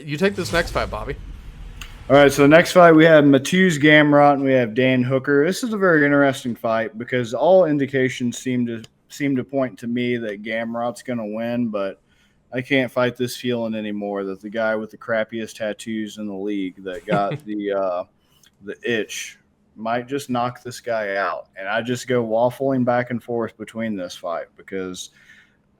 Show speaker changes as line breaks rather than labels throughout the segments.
You take this next fight, Bobby.
All right, so the next fight we have Mateusz Gamrot and we have Dan Hooker. This is a very interesting fight because all indications seem to point to me that Gamrot's going to win, but I can't fight this feeling anymore that the guy with the crappiest tattoos in the league that got the itch might just knock this guy out. And I just go waffling back and forth between this fight because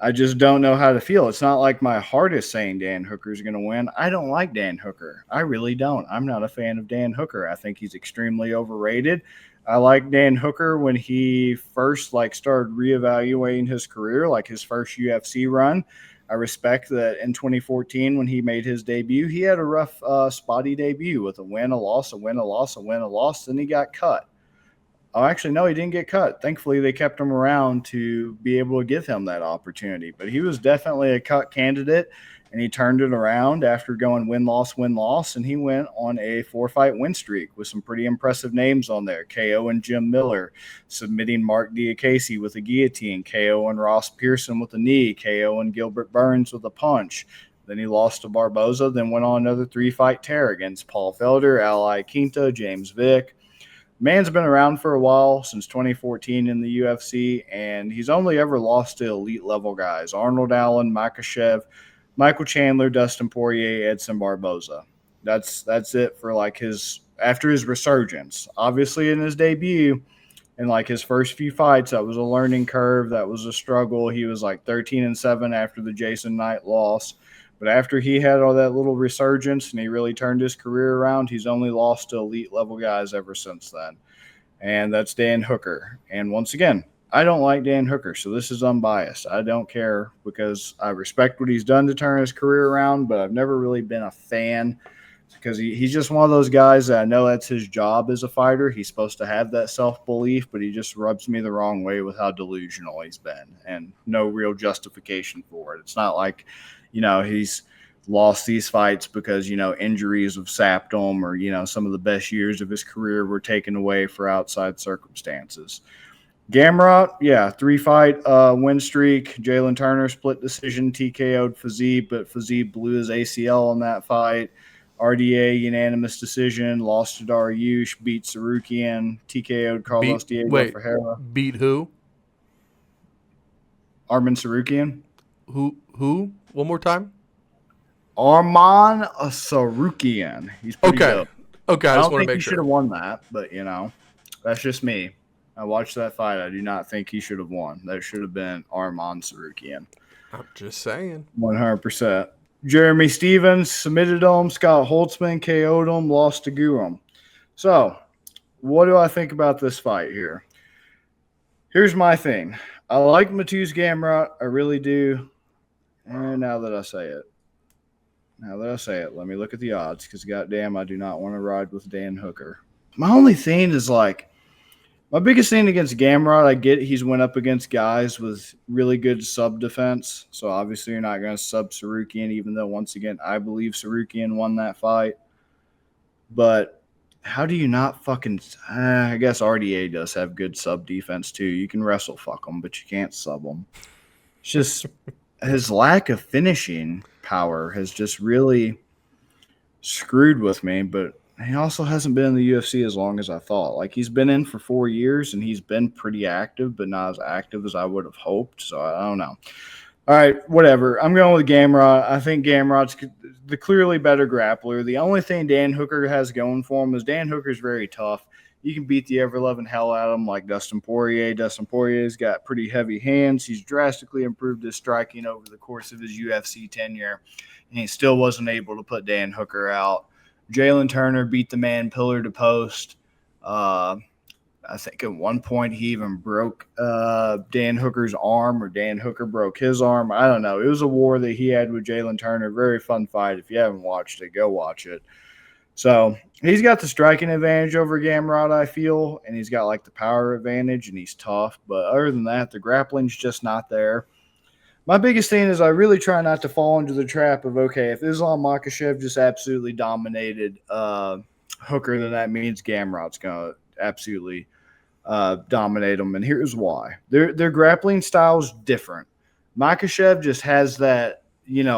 I just don't know how to feel. It's not like my heart is saying Dan Hooker's going to win. I don't like Dan Hooker. I really don't. I'm not a fan of Dan Hooker. I think he's extremely overrated. I like Dan Hooker when he first started reevaluating his career, like his first UFC run. I respect that in 2014 when he made his debut, he had a rough, spotty debut with a win, a loss, a win, a loss, a win, a loss. Then he got cut. Oh, actually, no, he didn't get cut. Thankfully, they kept him around to be able to give him that opportunity. But he was definitely a cut candidate, and he turned it around after going win-loss, and he went on a 4-fight win streak with some pretty impressive names on there. KO and Jim Miller, submitting Mark Diakase with a guillotine, KO and Ross Pearson with a knee, KO and Gilbert Burns with a punch. Then he lost to Barboza, then went on another 3-fight tear against Paul Felder, Ally Quinta, James Vick. Man's been around for a while, since 2014 in the UFC, and he's only ever lost to elite-level guys. Arnold Allen, Makhachev, Michael Chandler, Dustin Poirier, Edson Barboza. That's it for after his resurgence. Obviously in his debut and his first few fights, that was a learning curve. That was a struggle. He was 13-7 after the Jason Knight loss. But after he had all that little resurgence and he really turned his career around, he's only lost to elite level guys ever since then. And that's Dan Hooker. And once again, I don't like Dan Hooker, so this is unbiased. I don't care because I respect what he's done to turn his career around, but I've never really been a fan because he's just one of those guys that I know that's his job as a fighter. He's supposed to have that self-belief, but he just rubs me the wrong way with how delusional he's been and no real justification for it. It's not like, he's lost these fights because, injuries have sapped him or, some of the best years of his career were taken away for outside circumstances. Gamrot, 3-fight win streak. Jalen Turner split decision, TKO'd Fiziev, but Fiziev blew his ACL in that fight. RDA unanimous decision, lost to Dariush, beat Sarukian, TKO'd Carlos Diego Ferreira.
Beat who?
Arman Sarukian.
Who? One more time.
Arman Sarukian. He's pretty dope.
Okay,
I
just
don't
want to
think
make
he
sure.
should have won that, but that's just me. I watched that fight. I do not think he should have won. That should have been Arman Sarukian.
I'm just saying.
100%. Jeremy Stevens submitted him. Scott Holtzman KO'd him, lost to Guram. So, what do I think about this fight here? Here's my thing. I like Mateusz Gamrot. I really do. And now that I say it, let me look at the odds because, goddamn, I do not want to ride with Dan Hooker. My only thing is my biggest thing against Gamrot, I get he's went up against guys with really good sub defense. So obviously you're not going to sub Sarukian, even though once again I believe Sarukian won that fight. But how do you not fucking? I guess RDA does have good sub defense too. You can wrestle fuck them, but you can't sub them. It's just his lack of finishing power has just really screwed with me. But he also hasn't been in the UFC as long as I thought. He's been in for 4 years and he's been pretty active, but not as active as I would have hoped. So I don't know. All right, whatever. I'm going with Gamrot. I think Gamrot's the clearly better grappler. The only thing Dan Hooker has going for him is Dan Hooker's very tough. You can beat the ever-loving hell out of him like Dustin Poirier. Dustin Poirier's got pretty heavy hands. He's drastically improved his striking over the course of his UFC tenure, and he still wasn't able to put Dan Hooker out. Jalen Turner beat the man pillar to post. I think at one point he even broke Dan Hooker's arm, or Dan Hooker broke his arm. I don't know. It was a war that he had with Jalen Turner. Very fun fight. If you haven't watched it, go watch it. So he's got the striking advantage over Gamrot, I feel, and he's got the power advantage, and he's tough. But other than that, the grappling's just not there. My biggest thing is I really try not to fall into the trap of, okay, if Islam Makhachev just absolutely dominated Hooker, then that means Gamrot's going to absolutely dominate him. And here's why. Their grappling style is different. Makhachev just has that,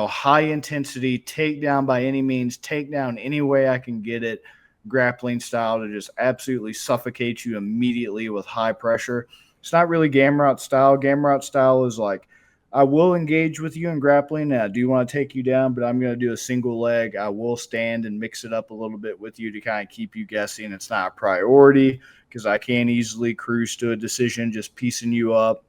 high intensity takedown by any means, takedown any way I can get it, grappling style to just absolutely suffocate you immediately with high pressure. It's not really Gamrot style. Gamrot style is like, I will engage with you in grappling, and I do want to take you down, but I'm going to do a single leg. I will stand and mix it up a little bit with you to kind of keep you guessing. It's not a priority because I can easily cruise to a decision just piecing you up.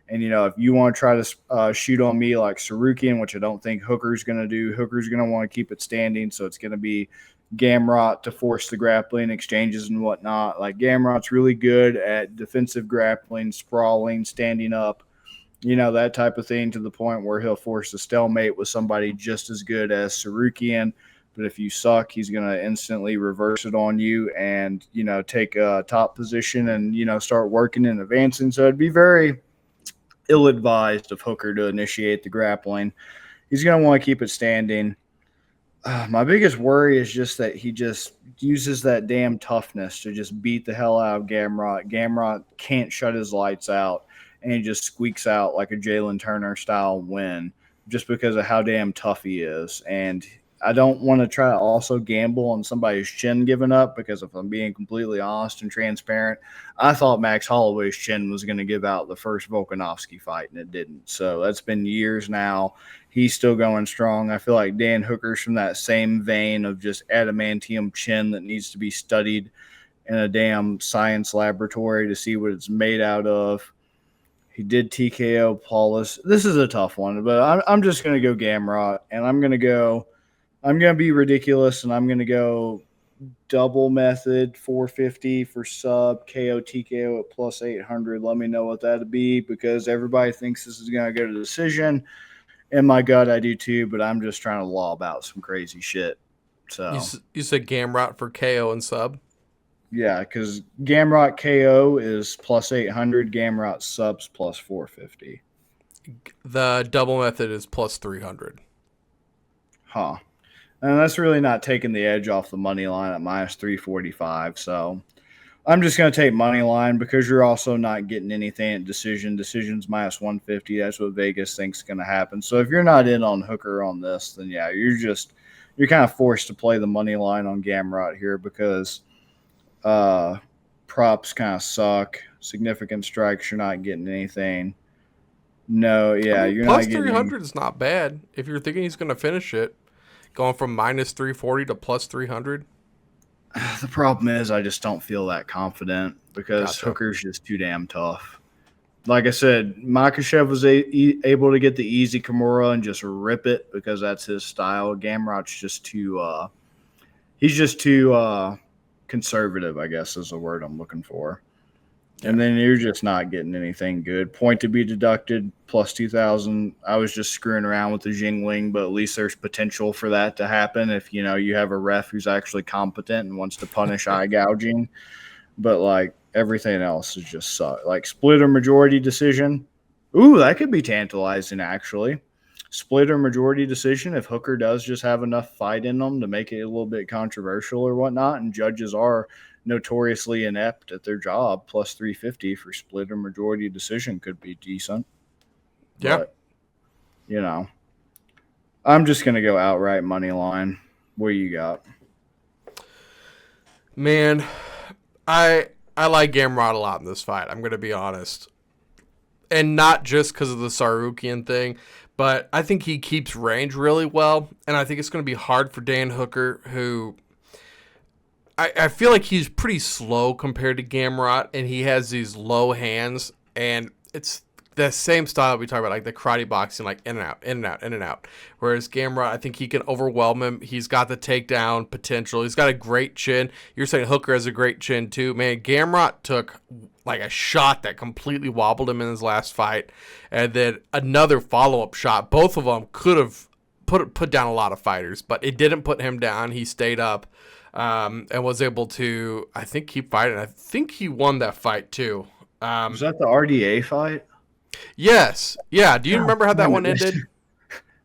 And, if you want to try to shoot on me like Sarukian, which I don't think Hooker's going to do, Hooker's going to want to keep it standing. So it's going to be Gamrot to force the grappling exchanges and whatnot. Like Gamrot's really good at defensive grappling, sprawling, standing up, that type of thing, to the point where he'll force a stalemate with somebody just as good as Sarukian. But if you suck, he's going to instantly reverse it on you and, take a top position and, start working and advancing. So it'd be very ill-advised of Hooker to initiate the grappling. He's going to want to keep it standing. My biggest worry is just that he just uses that damn toughness to just beat the hell out of Gamrot. Gamrot can't shut his lights out, and he just squeaks out like a Jalen Turner style win just because of how damn tough he is. And I don't want to try to also gamble on somebody's chin giving up, because if I'm being completely honest and transparent, I thought Max Holloway's chin was going to give out the first Volkanovski fight, and it didn't. So that's been years now. He's still going strong. I feel like Dan Hooker's from that same vein of just adamantium chin that needs to be studied in a damn science laboratory to see what it's made out of. He did TKO Paulus. This is a tough one, but I'm just going to go Gamrot, and I'm going to be ridiculous, and I'm going to go double method 450 for sub, KO TKO at plus 800. Let me know what that'd be, because everybody thinks this is going to go to decision. In my gut, I do too, but I'm just trying to lob out some crazy shit. So
You said Gamrot for KO and sub?
Yeah, because Gamrot KO is plus 800, Gamrot subs plus 450.
The double method is plus 300.
Huh. And that's really not taking the edge off the money line at minus 345. So I'm just going to take money line, because you're also not getting anything at decision. Decision's minus 150. That's what Vegas thinks is going to happen. So if you're not in on Hooker on this, then yeah, you're kind of forced to play the money line on Gamrot here, because props kind of suck. Significant strikes, you're not getting anything. No, yeah, you're
plus
not getting.
Plus 300 is not bad if you're thinking he's going to finish it. Going from minus 340 to plus 300.
The problem is I just don't feel that confident, because
Gotcha.
Hooker's just too damn tough. Like I said, Makhachev was able to get the easy Kimura and just rip it, because that's his style. Gamrot's just too he's just too conservative, I guess is the word I'm looking for. And then you're just not getting anything good. Point to be deducted, plus 2,000. I was just screwing around with the Jingling, but at least there's potential for that to happen if, you have a ref who's actually competent and wants to punish eye gouging. But, like, everything else is just suck. Like, split or majority decision. Ooh, that could be tantalizing, actually. Split or majority decision if Hooker does just have enough fight in them to make it a little bit controversial or whatnot, and judges are notoriously inept at their job. Plus 350 for split or majority decision could be decent.
Yeah.
But, I'm just going to go outright money line. What do you got?
Man, I like Gamrot a lot in this fight. I'm going to be honest. And not just because of the Sarukian thing, but I think he keeps range really well. And I think it's going to be hard for Dan Hooker, who I feel like he's pretty slow compared to Gamrot, and he has these low hands, and it's the same style we talk about, like the karate boxing, like in and out, in and out, in and out. Whereas Gamrot, I think he can overwhelm him. He's got the takedown potential. He's got a great chin. You're saying Hooker has a great chin too. Man, Gamrot took like a shot that completely wobbled him in his last fight, and then another follow-up shot. Both of them could have put down a lot of fighters, but it didn't put him down. He stayed up. And was able to, I think, keep fighting. I think he won that fight too.
Was that the RDA fight?
Yes. Yeah. Do you remember how that one ended?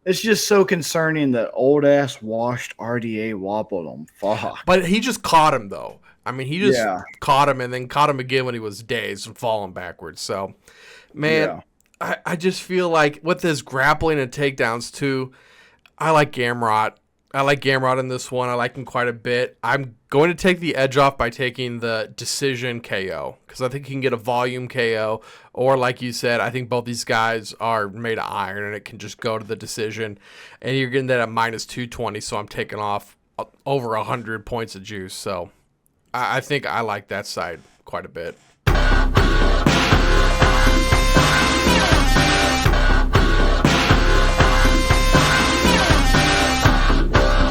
It's just so concerning that old-ass washed RDA wobbled him. Fuck.
But he just caught him, though. I mean, he just caught him and then caught him again when he was dazed and falling backwards. So, man, I just feel like with his grappling and takedowns, too, I like Gamrot. I like Gamrot in this one. I like him quite a bit. I'm going to take the edge off by taking the decision KO because I think he can get a volume KO. Or, like you said, I think both these guys are made of iron and it can just go to the decision. And you're getting that at minus 220, so I'm taking off over 100 points of juice. So I think I like that side quite a bit.